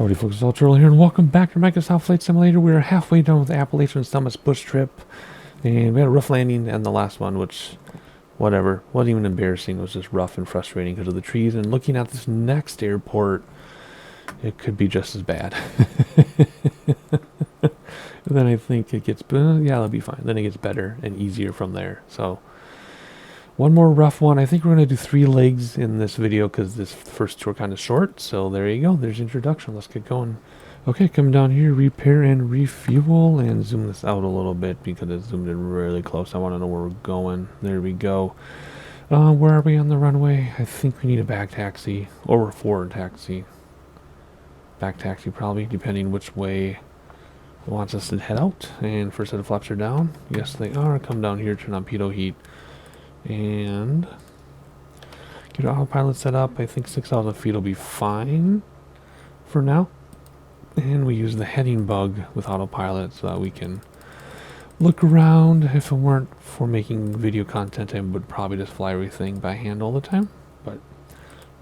Howdy folks, it's Ultra here and welcome back to Microsoft Flight Simulator. We're halfway done with the Appalachian Summit's bush trip. And we had a rough landing and the last one, which, whatever, wasn't even embarrassing. It was just rough and frustrating because of the trees. And looking at this next airport, it could be just as bad. And then I think it gets, yeah, that'll be fine. Then it gets better and easier from there. So, one more rough one. I think we're going to do 3 legs in this video because this first two are kind of short. So there you go. There's the introduction. Let's get going. Okay, come down here, repair and refuel, and zoom this out a little bit because it zoomed in really close. I want to know where we're going. There we go. Where are we on the runway? I think we need a back taxi or a forward taxi. Back taxi probably, depending which way it wants us to head out. And first set of flaps are down. Yes, they are. Come down here, turn on pitot heat. And get our autopilot set up. I think 6,000 feet will be fine for now. And we use the heading bug with autopilot so that we can look around. If it weren't for making video content, I would probably just fly everything by hand all the time. But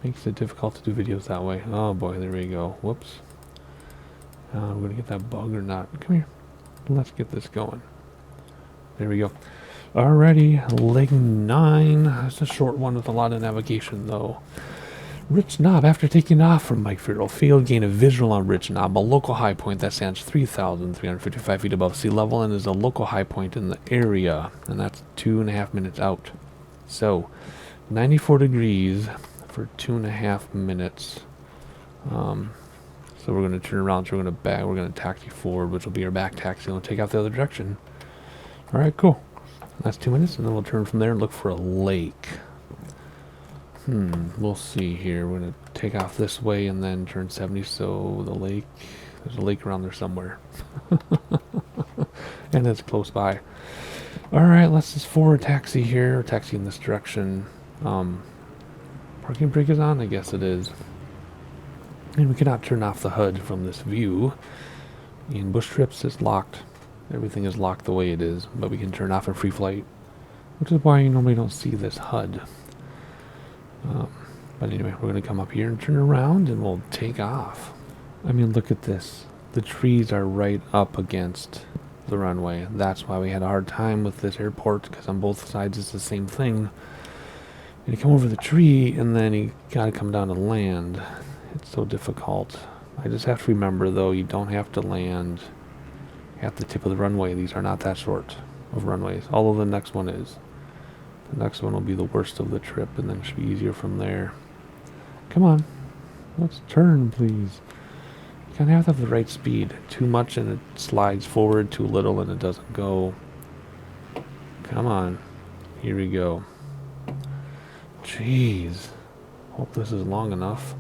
makes it difficult to do videos that way. Oh boy, there we go. Whoops. We're going to get that bug or not. Come here. Let's get this going. There we go. Alrighty, leg 9. It's a short one with a lot of navigation though. Rich Knob. After taking off from Mike Ferrell Field, gain a visual on Rich Knob, a local high point that stands 3,355 feet above sea level and is a local high point in the area. And that's 2.5 minutes out. So, 94 degrees for 2.5 minutes. So we're going to turn around, so we're going to taxi forward, which will be our back taxi, and we'll take off the other direction. Alright, cool. That's 2 minutes, and then we'll turn from there and look for a lake. We'll see here. We're going to take off this way and then turn 70, so the lake, there's a lake around there somewhere. And it's close by. Alright, let's just forward taxi here, taxi in this direction. Parking brake is on? I guess it is. And we cannot turn off the HUD from this view. In bush trips, it's locked. Everything is locked the way it is, but we can turn off in free flight, which is why you normally don't see this HUD. But anyway, we're going to come up here and turn around and we'll take off. I mean, look at this. The trees are right up against the runway. That's why we had a hard time with this airport, because on both sides it's the same thing. And you come over the tree and then you got to come down to land. It's so difficult. I just have to remember though, you don't have to land at the tip of the runway. These are not that short of runways, although the next one is. The next one will be the worst of the trip, and then it should be easier from there. Come on, let's turn, please. You kind of have to have the right speed. Too much and it slides forward, too little and it doesn't go. Come on, here we go. Jeez, hope this is long enough.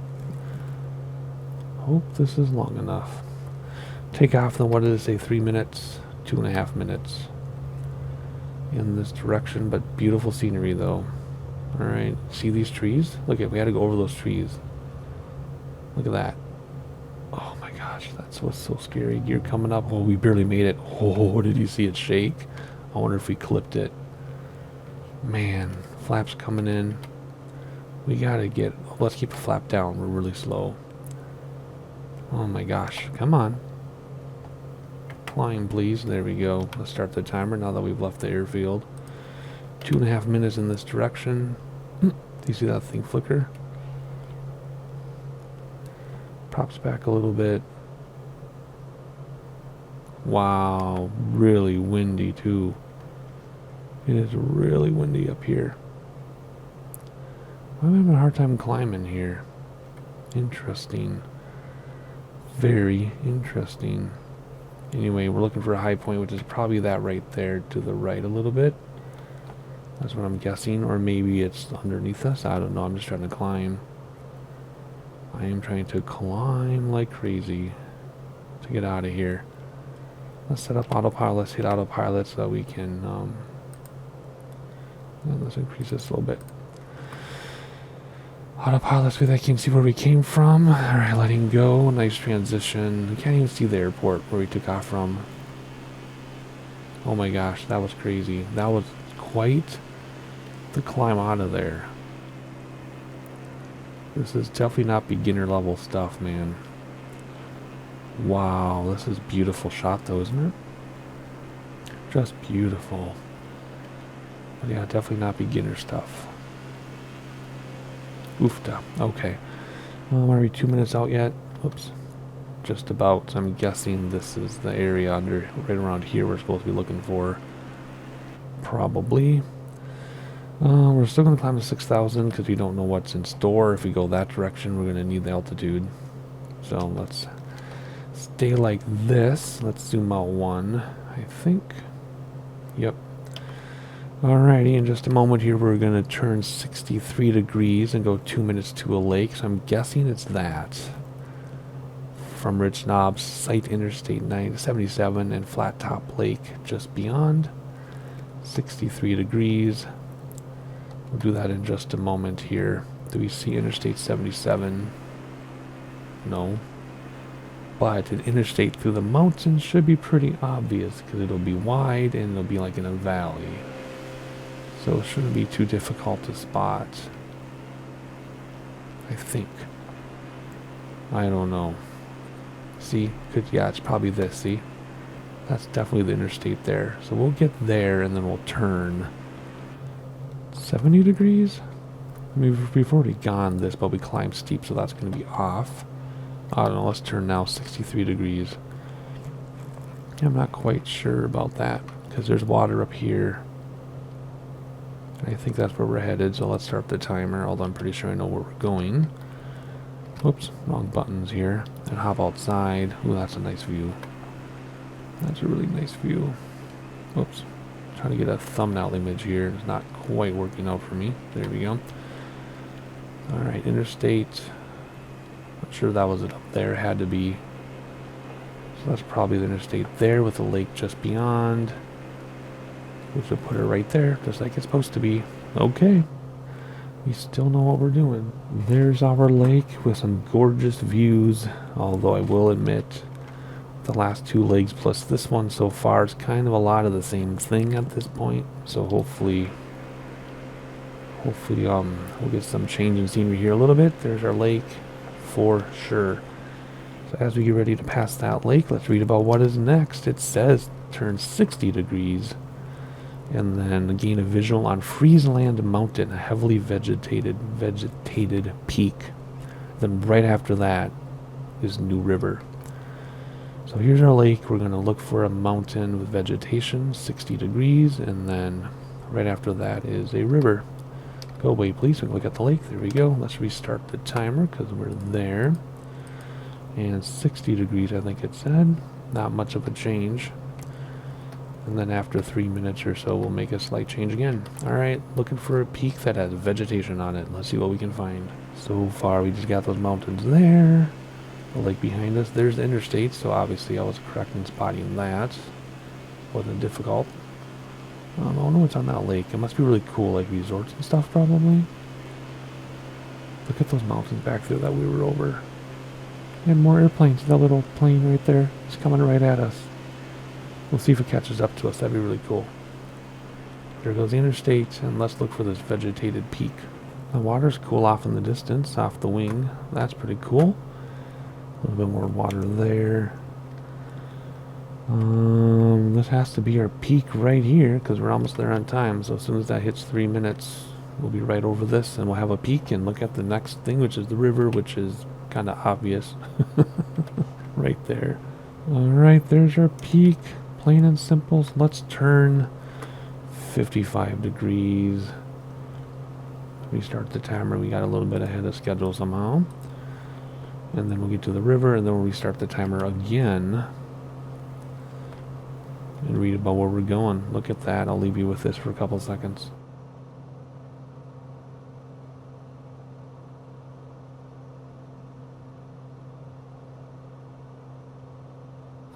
Hope this is long enough. Take off, then what did it say, 3 minutes, 2.5 minutes in this direction, but beautiful scenery though. Alright, see these trees? Look at, we had to go over those trees. Look at that. Oh my gosh, that's what's so scary. Gear coming up. Oh, we barely made it. Oh, did you see it shake? I wonder if we clipped it. Man, flaps coming in. We gotta get, let's keep the flap down. We're really slow. Oh my gosh, come on. Climb, please. There we go. Let's start the timer now that we've left the airfield. 2.5 minutes in this direction. Do you see that thing flicker? Props back a little bit. Wow, really windy too. It is really windy up here. I'm having a hard time climbing here. Interesting. Very interesting. Anyway, we're looking for a high point, which is probably that right there to the right a little bit. That's what I'm guessing. Or maybe it's underneath us. I don't know. I'm just trying to climb. I am trying to climb like crazy to get out of here. Let's set up autopilot. Let's hit autopilot so that we can... let's increase this a little bit. Autopilot so that I can see where we came from. Alright, letting go. Nice transition. You can't even see the airport where we took off from. Oh my gosh, that was crazy. That was quite the climb out of there. This is definitely not beginner level stuff, man. Wow, this is a beautiful shot though, isn't it? Just beautiful. But yeah, definitely not beginner stuff. Oofta. Okay. Are we 2 minutes out yet? Oops. Just about. I'm guessing this is the area under, right around here we're supposed to be looking for. Probably. We're still going to climb to 6,000 because we don't know what's in store. If we go that direction, we're going to need the altitude. So let's stay like this. Let's zoom out one, I think. Yep. Alrighty, in just a moment here, we're going to turn 63 degrees and go 2 minutes to a lake. So I'm guessing it's that. From Rich Knobs, Site Interstate 977 and Flat Top Lake just beyond. 63 degrees. We'll do that in just a moment here. Do we see Interstate 77? No. But an interstate through the mountains should be pretty obvious because it'll be wide and it'll be like in a valley. So it shouldn't be too difficult to spot. I think. I don't know. See? Yeah, it's probably this, see? That's definitely the interstate there. So we'll get there and then we'll turn 70 degrees? I mean, we've already gone this, but we climbed steep, so that's going to be off. I don't know, let's turn now 63 degrees. I'm not quite sure about that, because there's water up here. I think that's where we're headed, so let's start the timer, although I'm pretty sure I know where we're going. Oops, wrong buttons here. And hop outside. Ooh, that's a nice view. That's a really nice view. Oops. Trying to get a thumbnail image here. It's not quite working out for me. There we go. Alright, interstate. Not sure that was it up there. Had to be. So that's probably the interstate there with the lake just beyond. We should put it right there, just like it's supposed to be. Okay. We still know what we're doing. There's our lake with some gorgeous views, although I will admit the last two legs plus this one so far is kind of a lot of the same thing at this point. So hopefully we'll get some change in scenery here a little bit. There's our lake for sure. So as we get ready to pass that lake, let's read about what is next. It says turn 60 degrees. And then gain a visual on Friesland Mountain, a heavily vegetated peak. Then right after that is New River. So here's our lake. We're going to look for a mountain with vegetation, 60 degrees, and then right after that is a river. Go away, please. We can look at the lake. There we go. Let's restart the timer because we're there. And 60 degrees, I think it said. Not much of a change. And then after 3 minutes or so, we'll make a slight change again. Alright, looking for a peak that has vegetation on it. Let's see what we can find. So far, we just got those mountains there. The lake behind us. There's the interstate, so obviously I was correct in spotting that. Wasn't difficult. I don't know what's on that lake. It must be really cool, like resorts and stuff, probably. Look at those mountains back there that we were over. And more airplanes. That little plane right there is coming right at us. We'll see if it catches up to us. That'd be really cool. There goes the interstate, and let's look for this vegetated peak. The water's cool off in the distance, off the wing. That's pretty cool. A little bit more water there. This has to be our peak right here, because we're almost there on time. So as soon as that hits 3 minutes, we'll be right over this, and we'll have a peak and look at the next thing, which is the river, which is kind of obvious. Right there. Alright, there's our peak. Plain and simple. So let's turn 55 degrees. Restart the timer. We got a little bit ahead of schedule somehow. And then we'll get to the river, and then we'll restart the timer again. And read about where we're going. Look at that. I'll leave you with this for a couple seconds.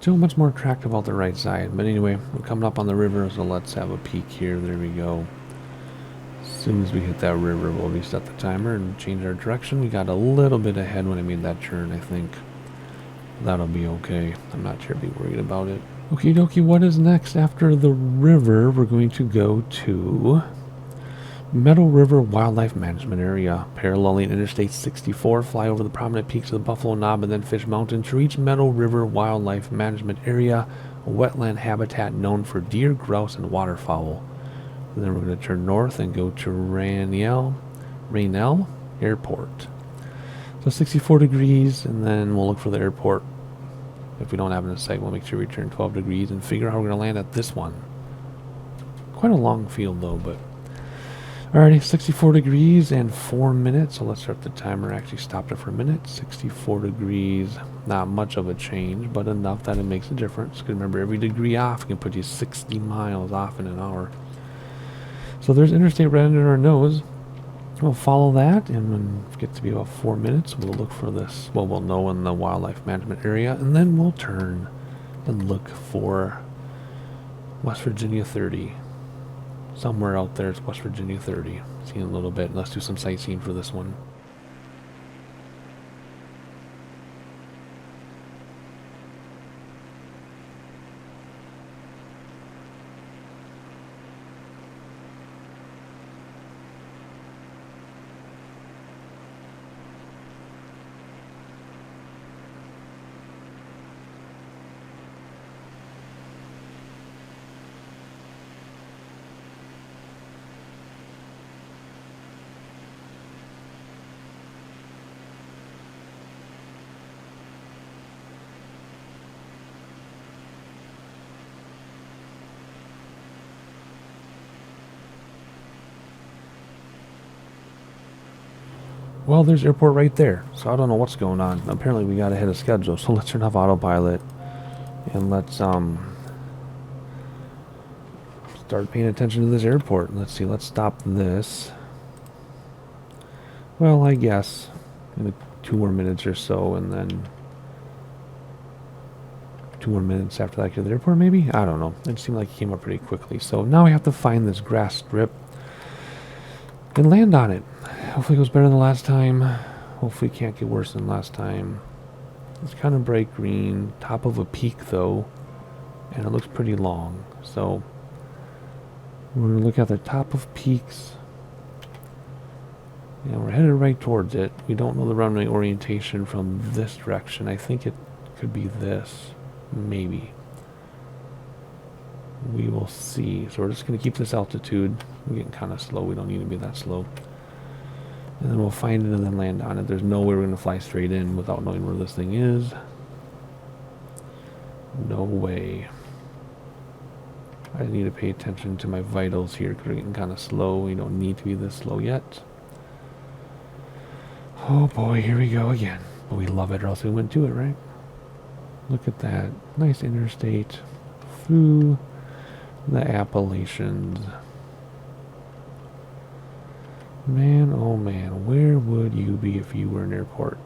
So much more attractive on the right side. But anyway, we're coming up on the river, so let's have a peek here. There we go. As soon as we hit that river, we'll reset the timer and change our direction. We got a little bit ahead when I made that turn, I think. That'll be okay. I'm not terribly worried about it. Okie dokie, what is next? After the river, we're going to go to Meadow River Wildlife Management Area, paralleling Interstate 64, fly over the prominent peaks of the Buffalo Knob and then Fish Mountain to reach Meadow River Wildlife Management Area, a wetland habitat known for deer, grouse, and waterfowl. And then we're going to turn north and go to Rainelle Airport. So 64 degrees, and then we'll look for the airport. If we don't have it in sight, we'll make sure we turn 12 degrees and figure out how we're going to land at this one. Quite a long field though, but... Alrighty, 64 degrees and 4 minutes. So let's start the timer. Actually stopped it for a minute. 64 degrees. Not much of a change, but enough that it makes a difference. Because remember, every degree off can put you 60 miles off in an hour. So there's interstate right under our nose. We'll follow that, and when it gets to be about 4 minutes, we'll look for this. Well, we'll know in the wildlife management area, and then we'll turn and look for West Virginia 30. Somewhere out there, it's West Virginia 30. See in a little bit. Let's do some sightseeing for this one. Well, there's airport right there, so I don't know what's going on. Apparently we got ahead of schedule, so let's turn off autopilot and let's start paying attention to this airport. Let's see, let's stop this. Well, I guess in 2 more minutes or so, and then 2 more minutes after that, get to the airport maybe? I don't know. It seemed like it came up pretty quickly. So now we have to find this grass strip and land on it. Hopefully it goes better than last time. Hopefully it can't get worse than last time. It's kind of bright green. Top of a peak though. And it looks pretty long. So we're going to look at the top of peaks. Yeah, we're headed right towards it. We don't know the runway orientation from this direction. I think it could be this. Maybe. We will see. So we're just going to keep this altitude. We're getting kind of slow. We don't need to be that slow. And then we'll find it and then land on it. There's no way we're going to fly straight in without knowing where this thing is. No way. I need to pay attention to my vitals here because we're getting kind of slow. We don't need to be this slow yet. Oh boy, here we go again. But we love it or else we wouldn't do it, right? Look at that. Nice interstate through the Appalachians. Man, oh man, where would you be if you were in an airport?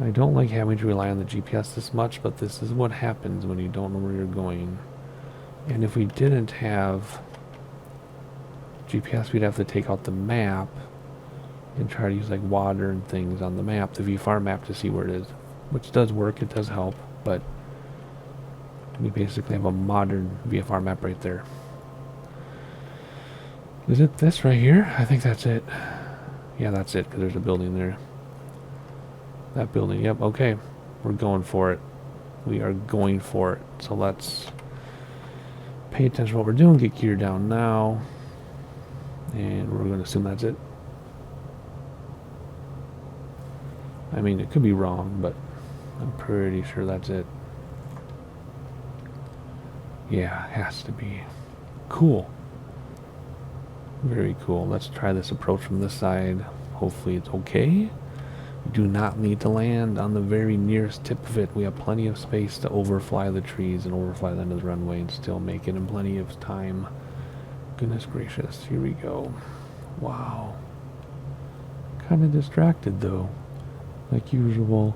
I don't like having to rely on the GPS this much, but this is what happens when you don't know where you're going. And if we didn't have GPS, we'd have to take out the map and try to use like water and things on the map, the VFR map, to see where it is. Which does work, it does help, but we basically have a modern VFR map right there. Is it this right here? I think that's it. Yeah, that's it, because there's a building there. That building, yep, okay. We're going for it. We are going for it. So let's pay attention to what we're doing, get gear down now. And we're going to assume that's it. I mean, it could be wrong, but I'm pretty sure that's it. Yeah, it has to be. Cool. Very cool. Let's try this approach from this side. Hopefully it's okay. We do not need to land on the very nearest tip of it. We have plenty of space to overfly the trees and overfly the end of the runway and still make it in plenty of time. Goodness gracious. Here we go. Wow. Kind of distracted though. Like usual.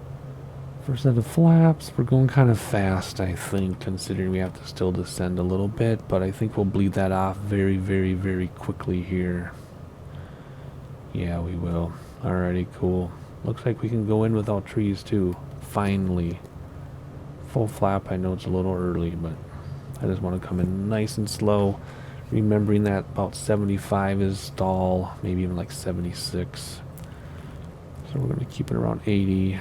First set of flaps. We're going kind of fast, I think, considering we have to still descend a little bit, but I think we'll bleed that off very, very, very quickly here. Yeah, we will. Alrighty, cool. Looks like we can go in without trees too. Finally. Full flap. I know it's a little early, but I just want to come in nice and slow. remembering that about 75 is stall, maybe even like 76. So we're going to keep it around 80.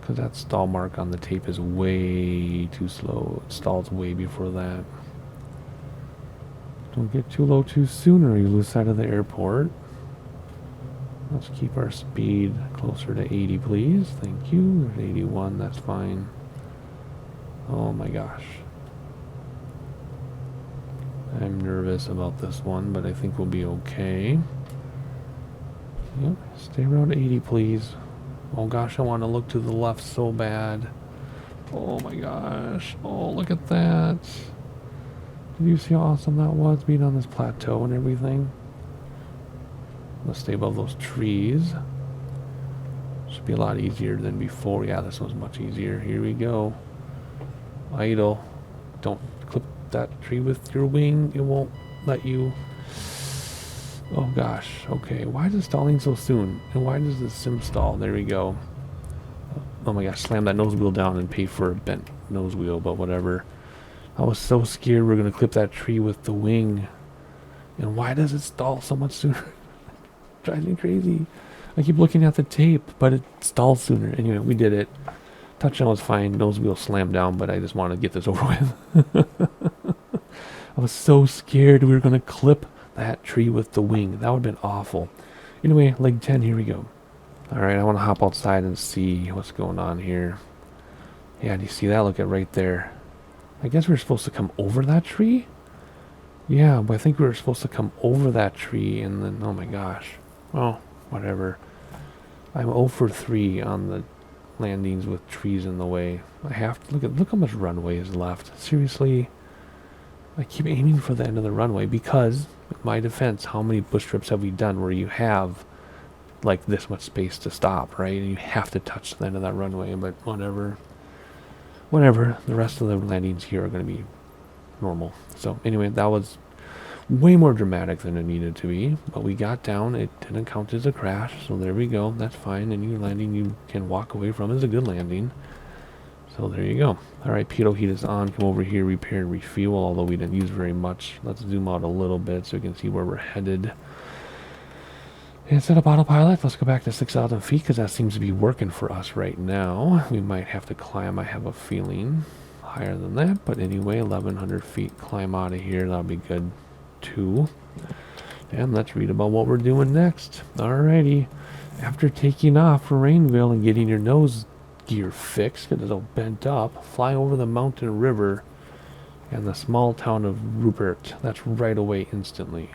Because that stall mark on the tape is way too slow. It stalls way before that. Don't get too low too soon or you lose sight of the airport. Let's keep our speed closer to 80, please. Thank you. There's 81. That's fine. Oh my gosh. I'm nervous about this one, but I think we'll be okay. Yep. Stay around 80, please. Oh gosh, I want to look to the left so bad. Oh my gosh. Oh, look at that. Did you see how awesome that was, being on this plateau and everything? Let's stay above those trees. Should be a lot easier than before. Yeah, this one's much easier. Here we go. Idle. Don't clip that tree with your wing. It won't let you. Oh gosh. Okay. Why is it stalling so soon? And why does the sim stall? There we go. Oh my gosh. Slam that nose wheel down and pay for a bent nose wheel, but whatever. I was so scared we're going to clip that tree with the wing. And why does it stall so much sooner? Drives me crazy. I keep looking at the tape, but it stalls sooner. Anyway, we did it. Touchdown was fine. Nose wheel slammed down, but I just wanted to get this over with. I was so scared we were going to clip that tree with the wing. That would have been awful. Anyway, leg 10, here we go. Alright, I want to hop outside and see what's going on here. Yeah, do you see that? Look at right there. I guess we're supposed to come over that tree? Yeah, but I think we were supposed to come over that tree and then, oh my gosh. Oh, whatever. I'm 0 for 3 on the landings with trees in the way. I have to look how much runway is left. Seriously, I keep aiming for the end of the runway because, in my defense, how many bush trips have we done where you have like this much space to stop, right? And you have to touch the end of that runway, but whatever. Whatever, the rest of the landings here are going to be normal. So anyway, that was way more dramatic than it needed to be, but we got down. It didn't count as a crash, so there we go. That's fine. Any landing you can walk away from is a good landing. So there you go. All right, pitot heat is on. Come over here, repair and refuel, although we didn't use very much. Let's zoom out a little bit so we can see where we're headed. And set up autopilot. Let's go back to 6,000 feet because that seems to be working for us right now. We might have to climb, I have a feeling, higher than that. But anyway, 1,100 feet climb out of here. That'll be good too. And let's read about what we're doing next. Alrighty. After taking off for Rainelle and getting your nose gear fixed, get it all bent up, fly over the mountain river and the small town of Rupert. That's right away instantly.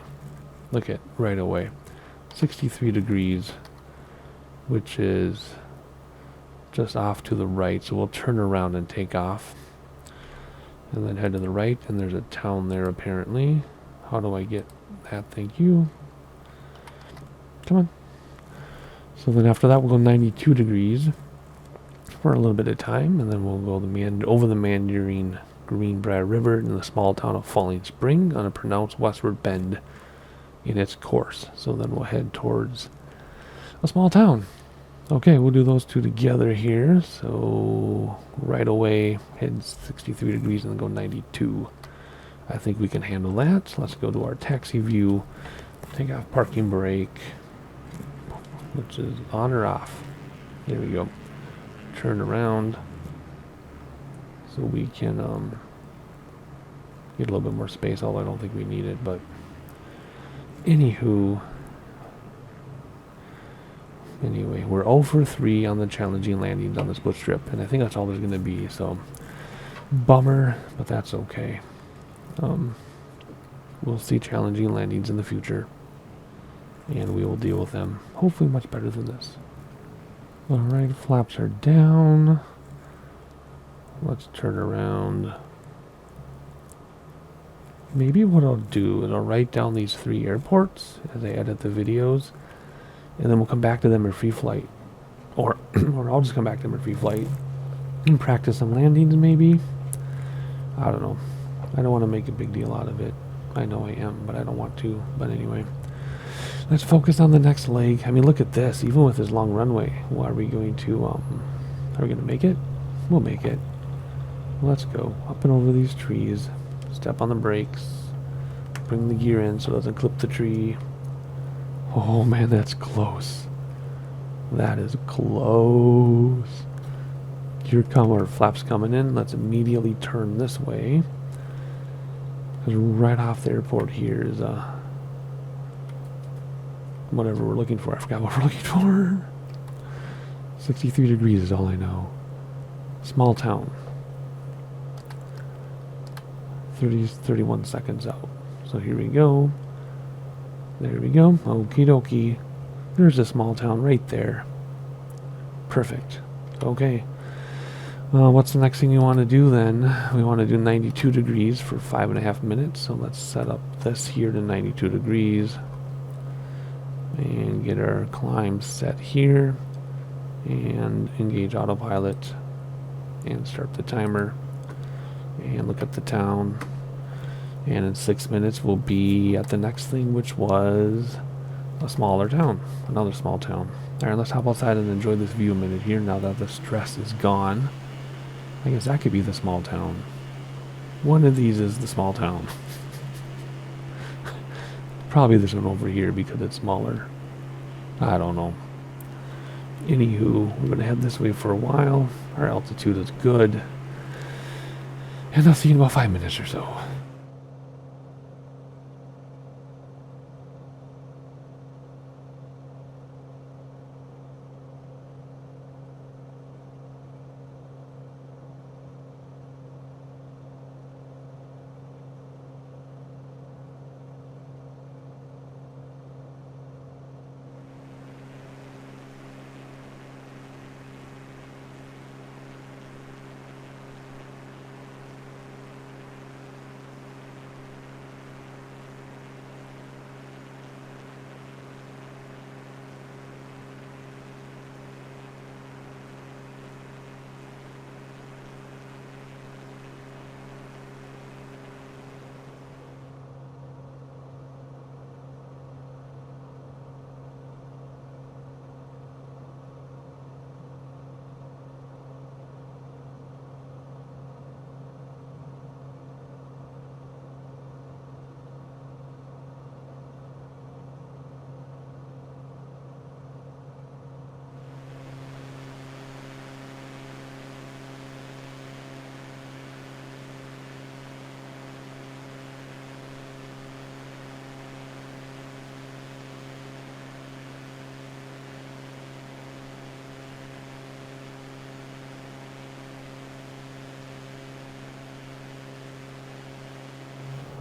Look at right away. 63 degrees, which is just off to the right. So we'll turn around and take off and then head to the right. And there's a town there apparently. How do I get that? Thank you. Come on. So then after that, we'll go 92 degrees for a little bit of time. And then we'll go over the meandering Greenbrier River in the small town of Falling Spring on a pronounced westward bend in its course. So then we'll head towards a small town. Okay, we'll do those two together here. So right away, head 63 degrees and then go 92. I think we can handle that. Let's go to our taxi view. Take off parking brake, which is on or off. There we go. Turn around so we can get a little bit more space, although I don't think we need it, but anywho, anyway, we're 0 for 3 on the challenging landings on this bush trip, and I think that's all there's going to be, so bummer, but that's okay. We'll see challenging landings in the future, and we will deal with them, hopefully much better than this. Alright, flaps are down. Let's turn around. Maybe what I'll do is I'll write down these 3 airports as I edit the videos, and then we'll come back to them in free flight. Or I'll just come back to them in free flight and practice some landings maybe. I don't know. I don't want to make a big deal out of it. I know I am, but I don't want to. But anyway, let's focus on the next leg. I mean, look at this. Even with this long runway, well, are we going to make it? We'll make it. Let's go. Up and over these trees. Step on the brakes. Bring the gear in so it doesn't clip the tree. Oh man, that's close. That is close. Gear or flaps coming in. Let's immediately turn this way. Because right off the airport here is whatever we're looking for. I forgot what we're looking for. 63 degrees is all I know. Small town. 31 seconds out. So here we go. There we go. Okie dokie. There's a small town right there. Perfect. Okay. What's the next thing you want to do then? We want to do 92 degrees for 5.5 minutes. So let's set up this here to 92 degrees. And get our climb set here. And engage autopilot. And start the timer. And look at the town. And in 6 minutes we'll be at the next thing, which was a smaller town. Another small town. Alright, let's hop outside and enjoy this view a minute here now that the stress is gone. I guess that could be the small town. One of these is the small town. Probably this one over here because it's smaller. I don't know. Anywho, we're going to head this way for a while. Our altitude is good. And I'll see you in about 5 minutes or so.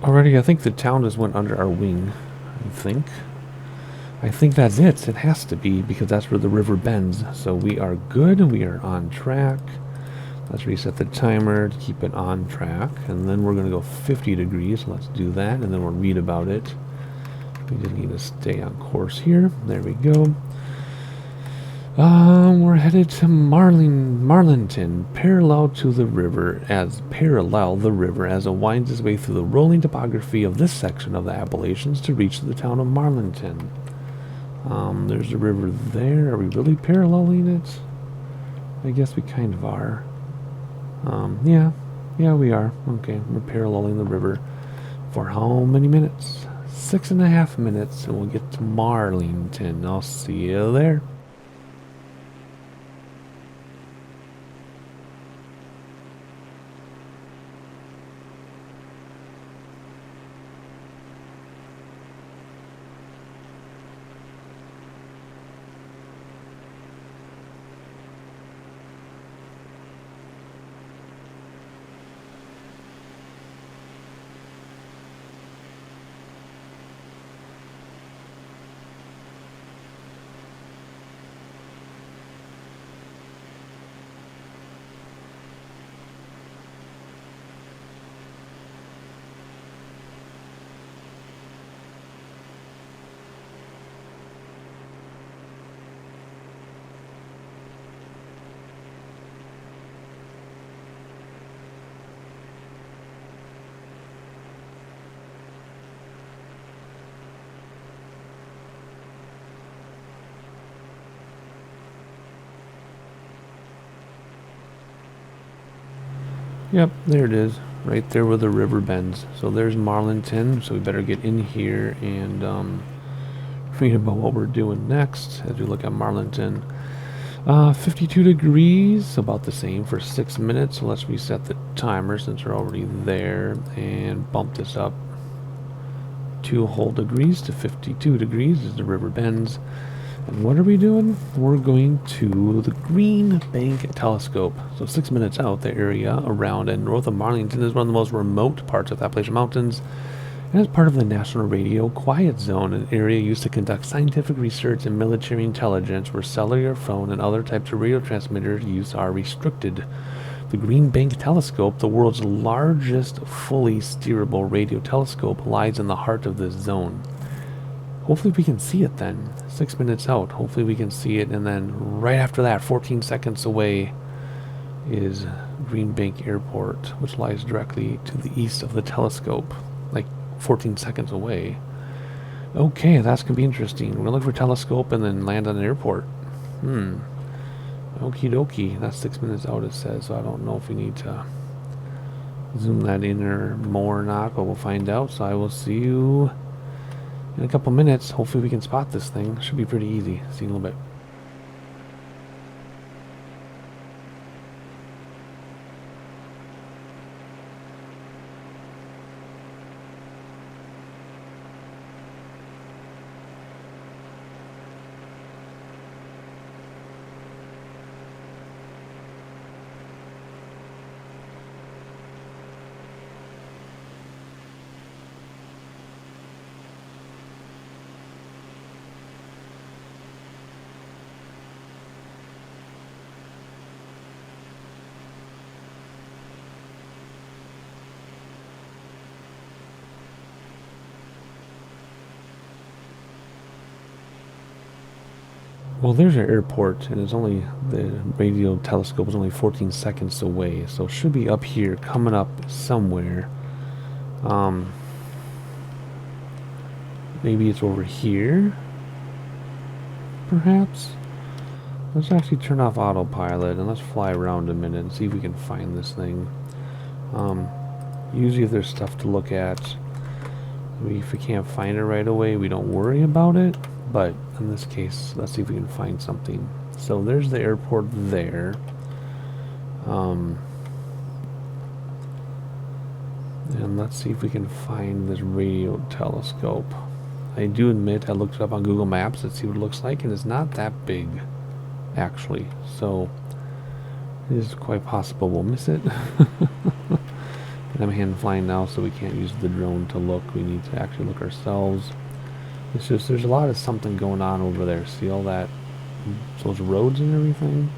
Alrighty, I think the town just went under our wing. I think that's it. It has to be because that's where the river bends. So we are good. We are on track. Let's reset the timer to keep it on track. And then we're going to go 50 degrees. Let's do that. And then we'll read about it. We just need to stay on course here. There we go. We're headed to Marlinton, parallel the river as it winds its way through the rolling topography of this section of the Appalachians to reach the town of Marlinton. There's a river there. Are we really paralleling it? I guess we kind of are. Yeah, we are. Okay, we're paralleling the river for how many minutes? 6.5 minutes, and we'll get to Marlinton. I'll see you there. Yep, there it is. Right there where the river bends. So there's Marlinton, so we better get in here and read about what we're doing next as we look at Marlinton. 52 degrees, about the same for 6 minutes. So let's reset the timer since we're already there and bump this up 2 whole degrees to 52 degrees as the river bends. And what are we doing? We're going to the Green Bank Telescope. So 6 minutes out, the area around and north of Marlinton is one of the most remote parts of the Appalachian Mountains. And is part of the National Radio Quiet Zone, an area used to conduct scientific research and military intelligence where cellular phone and other types of radio transmitter use are restricted. The Green Bank Telescope, the world's largest fully steerable radio telescope, lies in the heart of this zone. Hopefully we can see it then. 6 minutes out, hopefully we can see it, and then right after that, 14 seconds away, is Green Bank Airport, which lies directly to the east of the telescope. Like 14 seconds away. Okay, that's gonna be interesting. We're gonna look for telescope and then land on an airport. Okie dokie. That's 6 minutes out, it says, so I don't know if we need to zoom that in or more or not, but we'll find out. So I will see you in a couple minutes. Hopefully we can spot this thing. Should be pretty easy. See you in a little bit. Well, there's our airport, and it's only, the radio telescope is only 14 seconds away, so it should be up here, coming up somewhere. Maybe it's over here, perhaps? Let's actually turn off autopilot, and let's fly around a minute and see if we can find this thing. Usually if there's stuff to look at, if we can't find it right away, we don't worry about it. But in this case, let's see if we can find something. So there's the airport there. And let's see if we can find this radio telescope. I do admit I looked it up on Google Maps to see what it looks like, and it's not that big, actually. So it is quite possible we'll miss it. And I'm hand flying now, so we can't use the drone to look. We need to actually look ourselves. It's just, there's a lot of something going on over there. See all that, those roads and everything?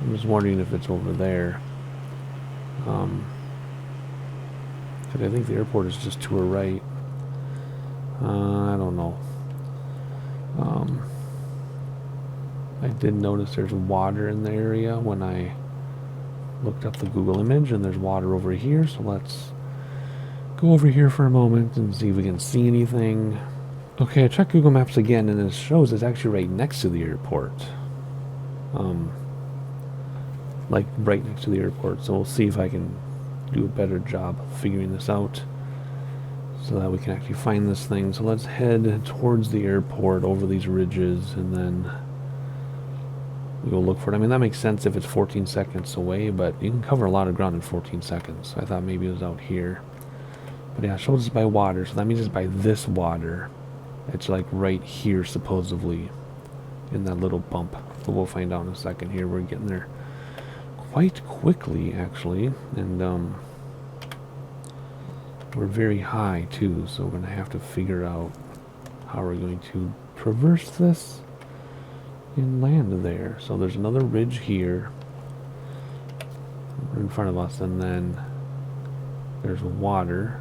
I'm just wondering if it's over there. Because I think the airport is just to our right. I don't know. I did notice there's water in the area when I looked up the Google image, and there's water over here, so let's go over here for a moment and see if we can see anything. Okay, I checked Google Maps again, and it shows it's actually right next to the airport. Like right next to the airport, so we'll see if I can do a better job of figuring this out so that we can actually find this thing. So let's head towards the airport over these ridges, and then we go look for it. I mean, that makes sense if it's 14 seconds away, but you can cover a lot of ground in 14 seconds. I thought maybe it was out here. But yeah, it shows it's by water, so that means it's by this water. It's like right here, supposedly, in that little bump. But we'll find out in a second here. We're getting there quite quickly, actually. And we're very high, too, so we're going to have to figure out how we're going to traverse this and land there. So there's another ridge here in front of us, and then there's water.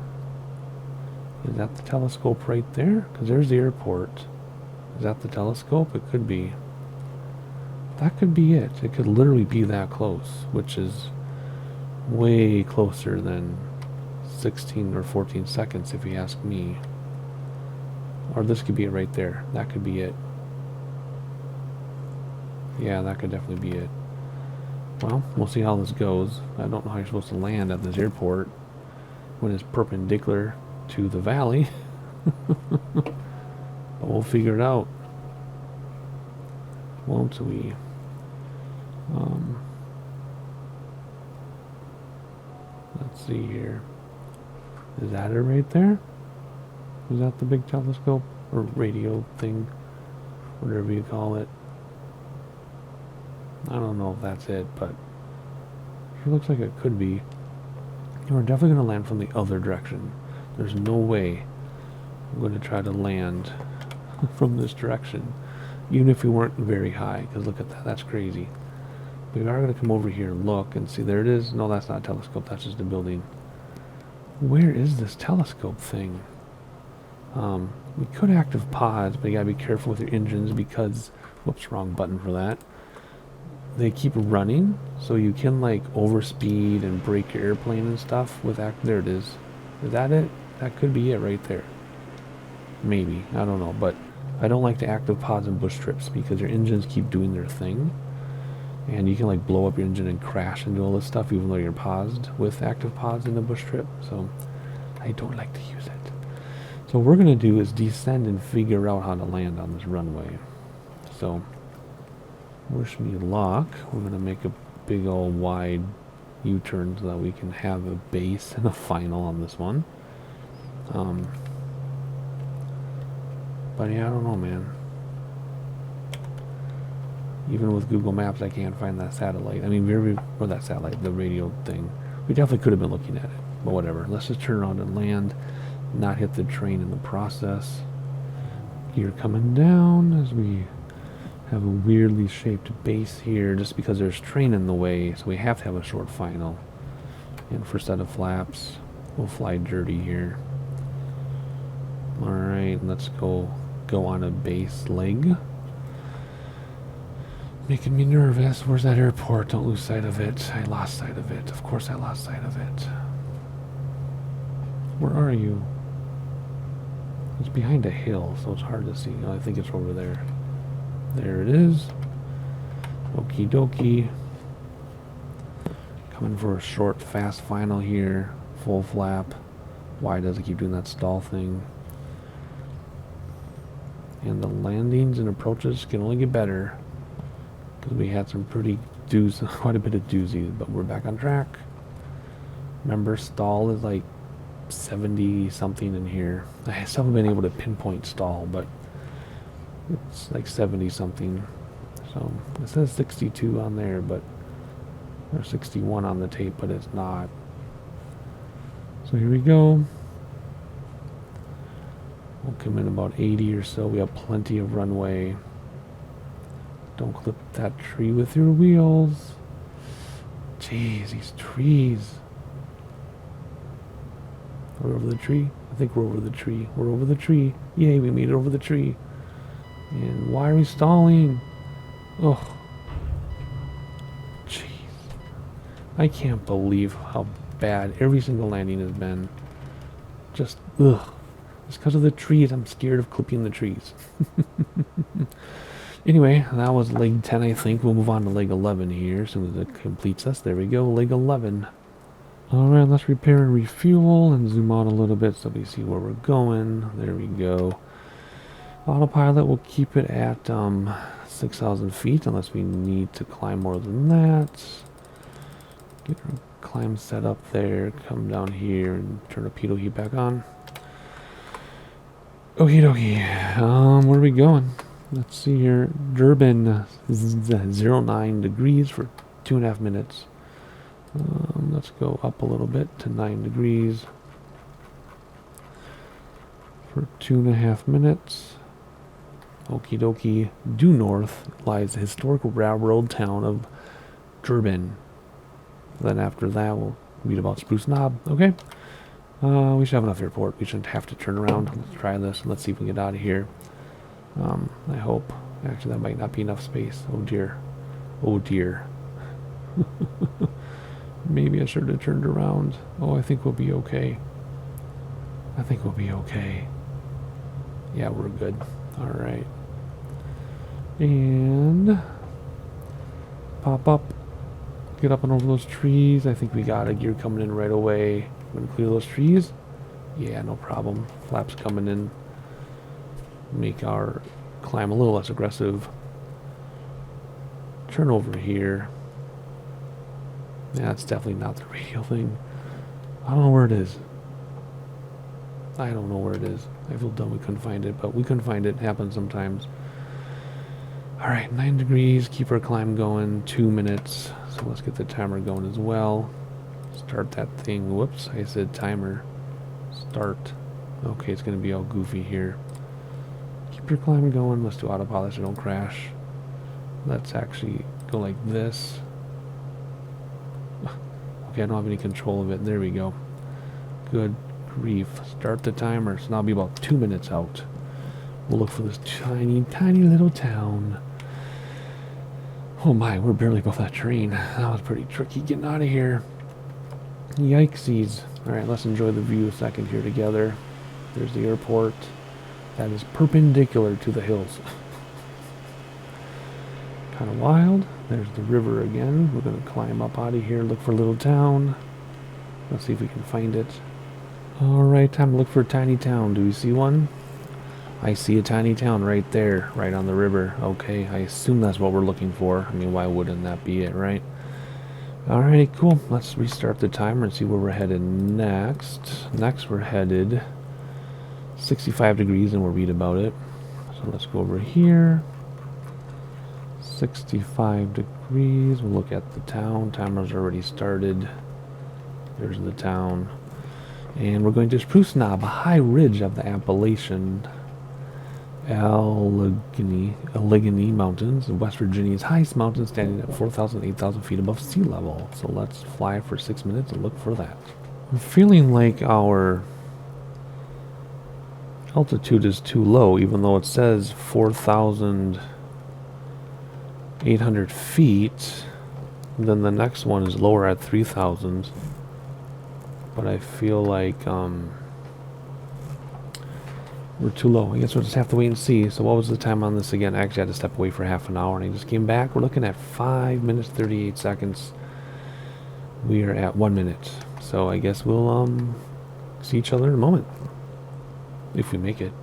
Is that the telescope right there? Because there's the airport. Is that the telescope? It could be. That could be it. It could literally be that close, which is way closer than 16 or 14 seconds if you ask me. Or this could be it right there. That could be it. Yeah, that could definitely be it. Well, we'll see how this goes. I don't know how you're supposed to land at this airport when it's perpendicular to the valley. But we'll figure it out. Won't we? Let's see here. Is that it right there? Is that the big telescope? Or radio thing? Whatever you call it. I don't know if that's it, but it looks like it could be. And we're definitely going to land from the other direction. There's no way I'm going to try to land from this direction, even if we weren't very high, because look at that, that's crazy. We are going to come over here and look and see. There it is. No, that's not a telescope, that's just a building. Where is this telescope thing? We could active pods, but you gotta be careful with your engines because, whoops, wrong button for that. They keep running, so you can like overspeed and break your airplane and stuff with there it is. Is that it? That could be it right there. Maybe, I don't know, but I don't like to active pods and bush trips because your engines keep doing their thing. And you can like blow up your engine and crash and do all this stuff even though you're paused with active pods in the bush trip. So I don't like to use it. So what we're going to do is descend and figure out how to land on this runway. So wish me luck. We're going to make a big old wide U-turn so that we can have a base and a final on this one. But yeah, I don't know, man. Even with Google Maps, I can't find that satellite. I mean, or that satellite, the radio thing. We definitely could have been looking at it, but whatever. Let's just turn around and land, not hit the train in the process. Gear coming down as we have a weirdly shaped base here, just because there's train in the way, so we have to have a short final. And for set of flaps, we'll fly dirty here. All right, let's go on a base leg. Making me nervous. Where's that airport? Don't lose sight of it. I lost sight of it. Of course I lost sight of it. Where are you? It's behind a hill, so it's hard to see. Oh, I think it's over there. There it is. Okie dokie. Coming for a short, fast final here. Full flap. Why does it keep doing that stall thing? And the landings and approaches can only get better. Because we had some pretty quite a bit of doozies, but we're back on track. Remember, stall is like 70 something in here. I still haven't been able to pinpoint stall, but it's like 70 something. So it says 62 on there, but or 61 on the tape, but it's not. So here we go. We'll come in about 80 or so. We have plenty of runway. Don't clip that tree with your wheels. Jeez, these trees. We're over the tree? I think we're over the tree. We're over the tree. Yay, we made it over the tree. And why are we stalling? Oh. Jeez. I can't believe how bad every single landing has been. Just, ugh. It's because of the trees. I'm scared of clipping the trees. Anyway, that was leg 10, I think. We'll move on to leg 11 here as soon as it completes us. There we go, leg 11. Alright, let's repair and refuel and zoom out a little bit so we see where we're going. There we go. Autopilot, we'll keep it at 6,000 feet unless we need to climb more than that. Get our climb set up there, come down here and turn the pitot heat back on. Okie dokie. Where are we going? Let's see here. Durban, 09 degrees for 2.5 minutes. Let's go up a little bit to 9 degrees for 2.5 minutes. Okie dokie. Due north lies the historical railroad town of Durban. Then after that, we'll read about Spruce Knob. Okay. We should have enough airport. We shouldn't have to turn around. Let's try this. Let's see if we can get out of here. I hope. Actually, that might not be enough space. Oh dear. Oh dear. Maybe I should have turned around. Oh, I think we'll be okay. I think we'll be okay. Yeah, we're good. Alright. And pop up. Get up and over those trees. I think we got a gear coming in right away. I'm gonna clear those trees. Yeah, no problem. Flaps coming in. Make our climb a little less aggressive. Turn over here. Yeah, it's definitely not the radio thing. I don't know where it is. I don't know where it is. I feel dumb we couldn't find it, but we couldn't find it. It happens sometimes. Alright, 9 degrees. Keep our climb going. 2 minutes. So let's get the timer going as well. Start that thing. Whoops, I said timer. Start. Okay, it's going to be all goofy here. Keep your climb going. Let's do autopilot so don't crash. Let's actually go like this. Okay, I don't have any control of it. There we go. Good grief. Start the timer. So now I'll be about 2 minutes out. We'll look for this tiny, tiny little town. Oh my, we're barely above that train. That was pretty tricky getting out of here. Yikesies. Alright, let's enjoy the view a second here together. There's the airport. That is perpendicular to the hills. Kind of wild. There's the river again. We're going to climb up out of here, look for a little town. Let's see if we can find it. Alright, time to look for a tiny town. Do we see one? I see a tiny town right there, right on the river. Okay, I assume that's what we're looking for. I mean, why wouldn't that be it, right? Alrighty, cool. Let's restart the timer and see where we're headed next. Next, we're headed 65 degrees, and we'll read about it. So let's go over here. 65 degrees. We'll look at the town. Timer's already started. There's the town. And we're going to Spruce Knob, a high ridge of the Appalachian Allegheny Mountains, West Virginia's highest mountain, standing at 4,000, 8,000 feet above sea level. So let's fly for 6 minutes and look for that. I'm feeling like our altitude is too low, even though it says 4,800 feet. Then the next one is lower at 3,000. But I feel like we're too low. I guess we'll just have to wait and see. So what was the time on this again? I actually had to step away for half an hour, and I just came back. We're looking at 5 minutes 38 seconds. We are at 1 minute. So I guess we'll see each other in a moment, if we make it.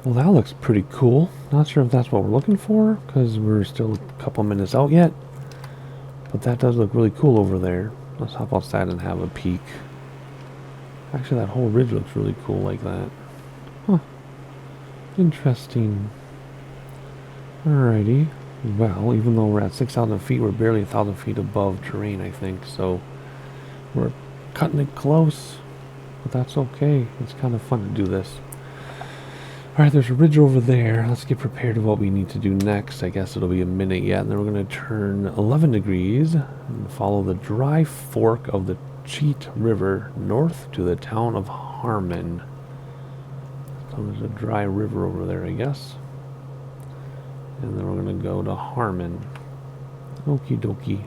Well, that looks pretty cool. Not sure if that's what we're looking for, because we're still a couple minutes out yet. But that does look really cool over there. Let's hop outside and have a peek. Actually, that whole ridge looks really cool like that. Huh. Interesting. Alrighty. Well, even though we're at 6,000 feet, we're barely 1,000 feet above terrain, I think. So, we're cutting it close. But that's okay. It's kind of fun to do this. Alright, there's a ridge over there. Let's get prepared to what we need to do next. I guess it'll be a minute yet, and then we're going to turn 11 degrees and follow the dry fork of the Cheat River north to the town of Harmon. So there's a dry river over there, I guess. And then we're going to go to Harmon. Okie dokie.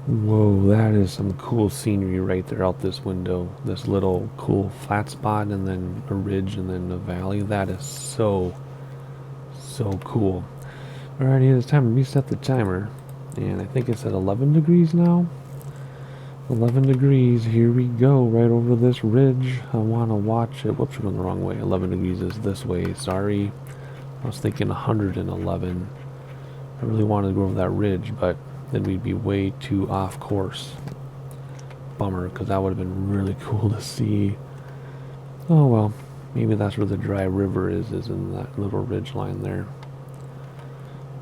Whoa, that is some cool scenery right there out this window. This little cool flat spot, and then a ridge, and then a valley. That is so cool. Alrighty, it's time to reset the timer. And I think it's at 11 degrees now. 11 degrees, here we go, right over this ridge. I want to watch it. Whoops, we're going the wrong way. 11 degrees is this way, sorry. I was thinking 111. I really wanted to go over that ridge, but then we'd be way too off course. Bummer, because that would have been really cool to see. Oh well, maybe that's where the dry river is in that little ridge line there.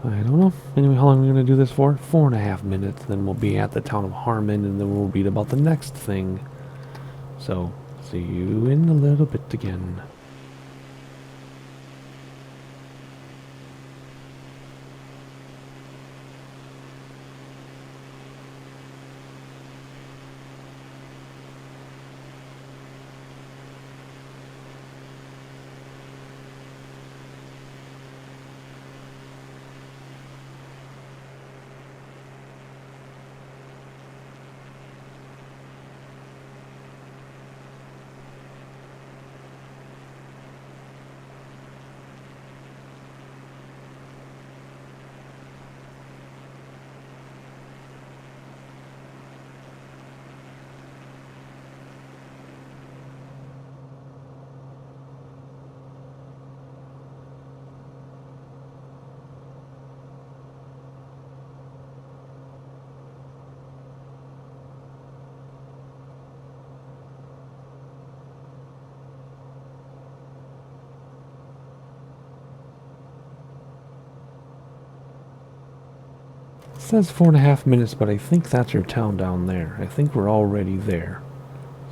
I don't know. Anyway, how long are we going to do this for? 4.5 minutes, then we'll be at the town of Harmon, and then we'll read about the next thing. So, see you in a little bit again. It says 4.5 minutes, but I think that's your town down there. I think we're already there.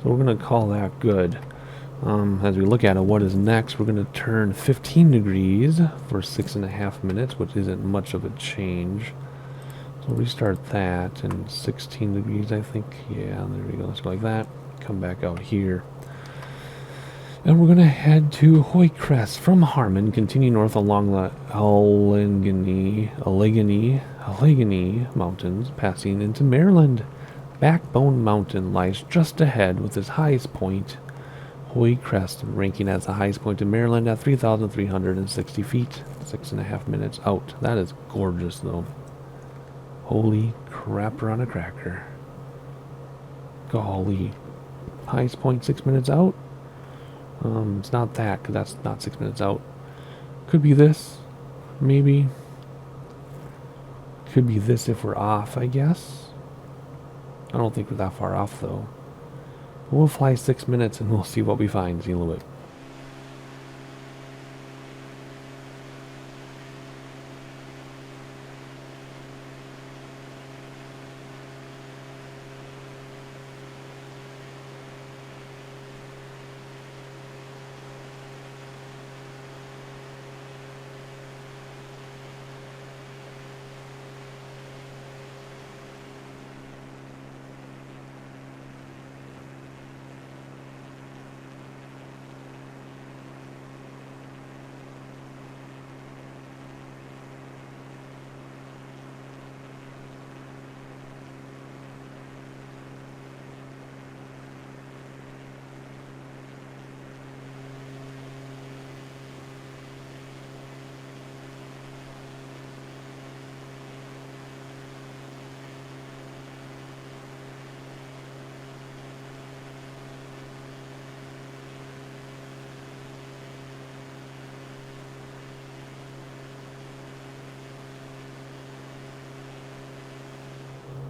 So we're going to call that good. As we look at it, what is next? We're going to turn 15 degrees for 6.5 minutes, which isn't much of a change. So restart that, and 16 degrees, I think. Yeah, there we go. Let's go like that. Come back out here. And we're going to head to Hoycrest from Harmon, continue north along the Allegheny Mountains, passing into Maryland. Backbone Mountain lies just ahead with its highest point, Hoycrest, ranking as the highest point in Maryland at 3,360 feet, 6.5 minutes out. That is gorgeous, though. Holy crapper on a cracker. Golly. Highest point 6 minutes out? It's not that, because that's not 6 minutes out. Could be this, maybe. Could be this if we're off, I guess. I don't think we're that far off, though. We'll fly 6 minutes and we'll see what we find. See you in a little bit.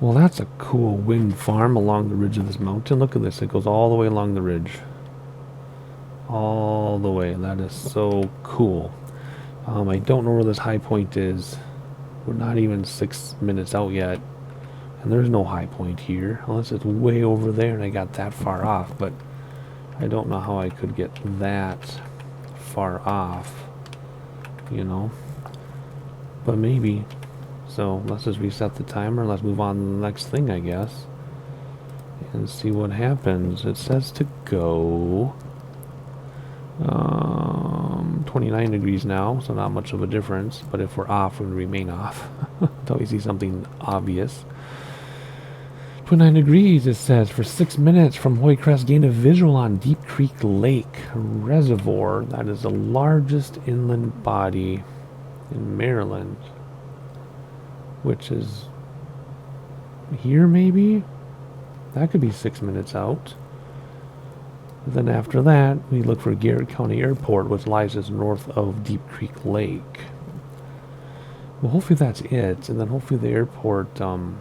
Well, that's a cool wind farm along the ridge of this mountain. Look at this. It goes all the way along the ridge. All the way. That is so cool. I don't know where this high point is. We're not even 6 minutes out yet. And there's no high point here. Unless it's way over there and I got that far off. But I don't know how I could get that far off. You know. But maybe. So let's just reset the timer. Let's move on to the next thing, I guess. And see what happens. It says to go 29 degrees now, so not much of a difference. But if we're off, we're going to remain off until we see something obvious. 29 degrees, it says, for 6 minutes from Hoycrest, gain a visual on Deep Creek Lake Reservoir. That is the largest inland body in Maryland. Which is here, maybe? That could be 6 minutes out. But then after that, we look for Garrett County Airport, which lies just north of Deep Creek Lake. Well, hopefully that's it. And then hopefully the airport, come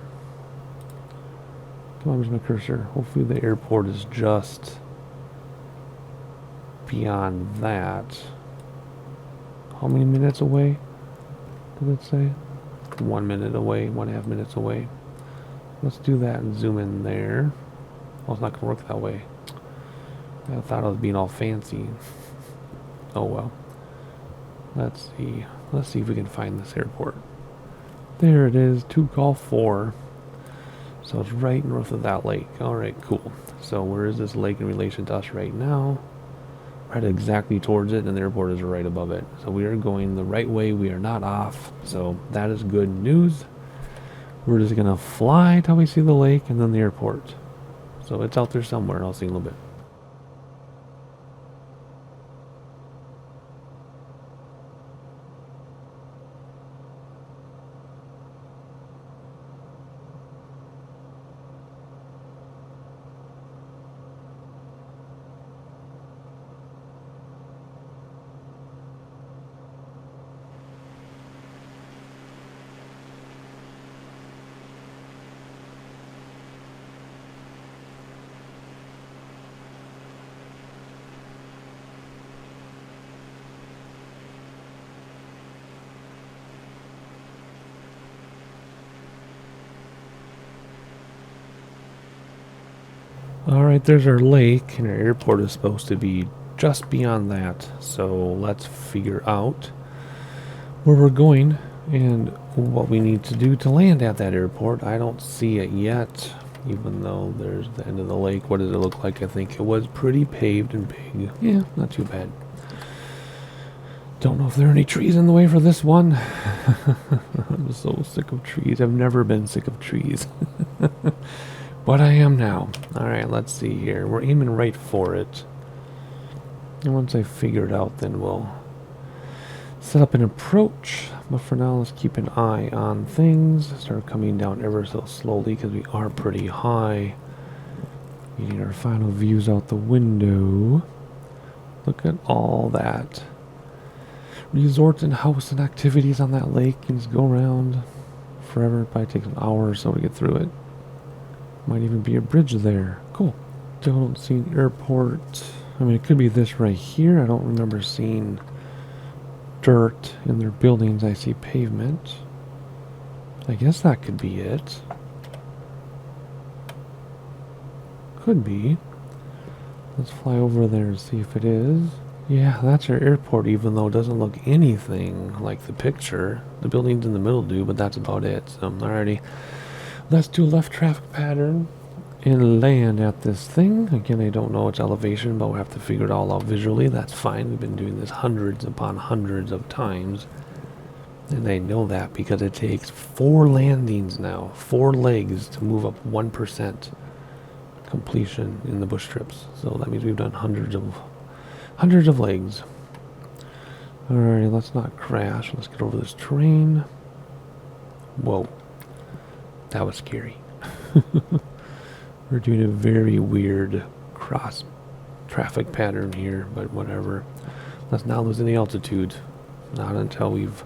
on, where's my cursor? Hopefully the airport is just beyond that. How many minutes away did it say? 1 minute away, 1.5 minutes away. Let's do that and zoom in there. Well, it's not going to work that way. I thought I was being all fancy. Oh well. Let's see. Let's see if we can find this airport. There it is, 2 Golf 4. So it's right north of that lake. Alright, cool. So where is this lake in relation to us right now? Right exactly towards it, and the airport is right above it. So we are going the right way. We are not off. So that is good news. We're just going to fly till we see the lake and then the airport. So it's out there somewhere. I'll see in a little bit. Alright, there's our lake, and our airport is supposed to be just beyond that. So let's figure out where we're going and what we need to do to land at that airport. I don't see it yet, even though there's the end of the lake. What does it look like? I think it was pretty paved and big. Yeah, not too bad. Don't know if there are any trees in the way for this one. I'm so sick of trees. I've never been sick of trees. But I am now. Alright, let's see here. We're aiming right for it. And once I figure it out, then we'll set up an approach. But for now, let's keep an eye on things. Start coming down ever so slowly because we are pretty high. Getting our final views out the window. Look at all that. Resorts and house and activities on that lake. You can just go around forever. It probably takes an hour or so to get through it. Might even be a bridge there. Cool. Don't see an airport. I mean, it could be this right here. I don't remember seeing dirt in their buildings. I see pavement. I guess that could be it. Could be. Let's fly over there and see if it is. Yeah, that's our airport, even though it doesn't look anything like the picture. The buildings in the middle do, but that's about it. So, alrighty. Let's do left traffic pattern and land at this thing. Again, I don't know its elevation, but we'll have to figure it all out visually. That's fine. We've been doing this hundreds upon hundreds of times. And I know that because it takes 4 landings now, 4 legs to move up 1% completion in the bush trips. So that means we've done hundreds of legs. Alright, let's not crash. Let's get over this terrain. Whoa. That was scary. We're doing a very weird cross traffic pattern here, but whatever. Let's not lose any altitude. Not until we've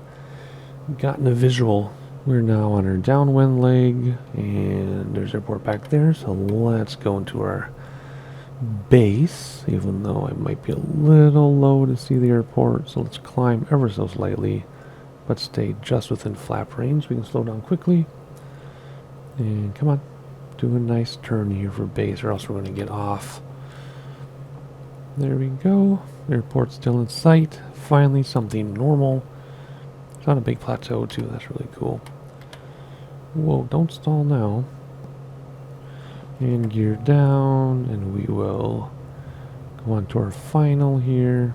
gotten a visual. We're now on our downwind leg, and there's airport back there, so let's go into our base, even though I might be a little low to see the airport, so let's climb ever so slightly, but stay just within flap range. We can slow down quickly. And come on, do a nice turn here for base, or else we're going to get off. There we go. Airport's still in sight. Finally, something normal. It's on a big plateau, too. That's really cool. Whoa, don't stall now. And gear down, and we will go on to our final here.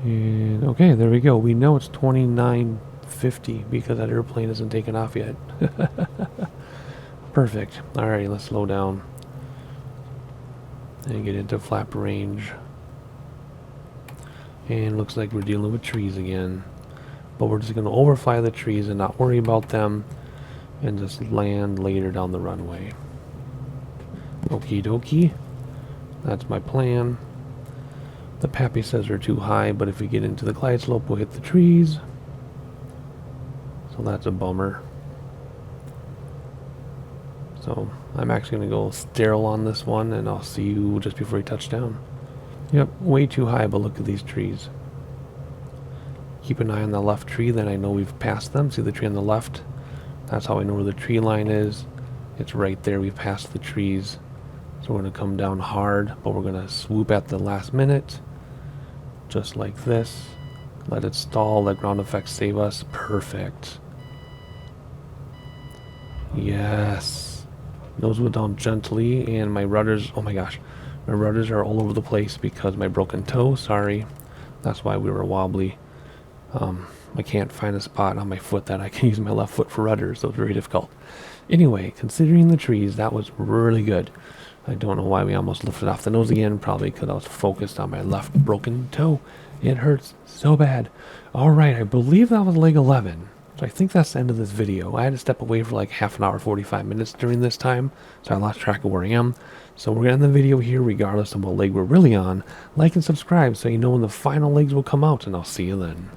And okay, there we go. We know it's 2950 because that airplane isn't taken off yet. Perfect. Alrighty, let's slow down and get into flap range. And looks like we're dealing with trees again. But we're just going to overfly the trees and not worry about them and just land later down the runway. Okie dokie. That's my plan. The Pappy says they're too high, but if we get into the glide slope, we'll hit the trees. So that's a bummer. So I'm actually going to go sterile on this one, and I'll see you just before we touch down. Yep, way too high, but look at these trees. Keep an eye on the left tree, then I know we've passed them. See the tree on the left? That's how I know where the tree line is. It's right there. We've passed the trees. So So we're going to come down hard, but we're going to swoop at the last minute. Just like this. Let it stall, let ground effects save us. Perfect. Yes. Nose went down gently, and my rudders, oh my gosh. My rudders are all over the place because my broken toe, sorry. That's why we were wobbly. I can't find a spot on my foot that I can use my left foot for rudders, so it's very difficult. Anyway, considering the trees, that was really good. I don't know why we almost lifted off the nose again, probably because I was focused on my left broken toe. It hurts so bad. Alright, I believe that was leg 11. So I think that's the end of this video. I had to step away for like half an hour, 45 minutes during this time, so I lost track of where I am. So we're going to end the video here regardless of what leg we're really on. Like and subscribe so you know when the final legs will come out, and I'll see you then.